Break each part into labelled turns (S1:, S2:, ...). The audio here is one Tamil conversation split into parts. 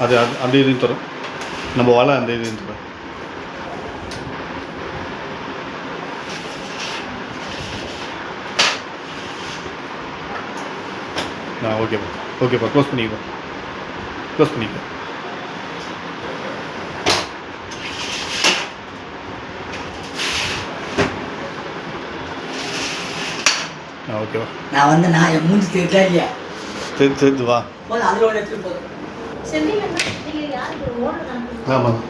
S1: அது அந்த இதையும் தரும் நம்ம வலை அந்த இதையும் தரும். ஓகேப்பா ஓகேப்பா க்ளோஸ் பண்ணிக்கோ க்ளோஸ் பண்ணிக்கோ. ஓகேவா
S2: நான் வந்து நான் என் மூஞ்சி தெரியுதா இல்லையா
S1: தெரிஞ்சு வா
S2: போதும் அதில் ஒன்று எடுத்துகிட்டு போதும்.
S1: ஆமாம்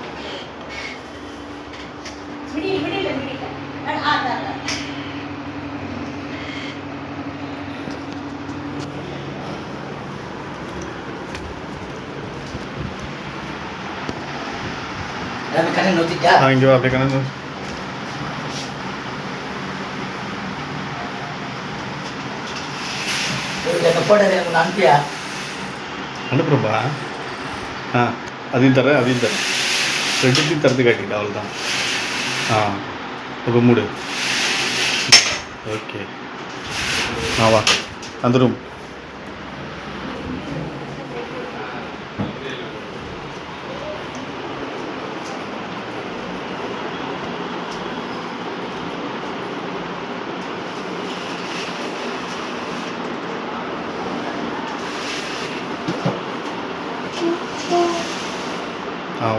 S2: கண்ணை நோத்திட்டா
S1: இங்கே வா அப்படியே கணக்கு
S2: போட்டது எனக்கு அனுப்பியா
S1: அனுப்புகிறப்பா. அதையும் தரேன் அதையும் தரேன் ரெண்டுத்தையும் திறந்து காட்டிக்கிட்டேன் அவ்வளோதான். இப்போ மூடு. ஓகே வா அந்த ரூம்.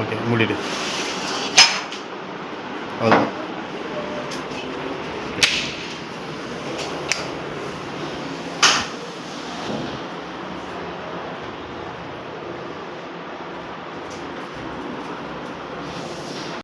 S1: ஓகே மூடிடு அவ்வளோதான்.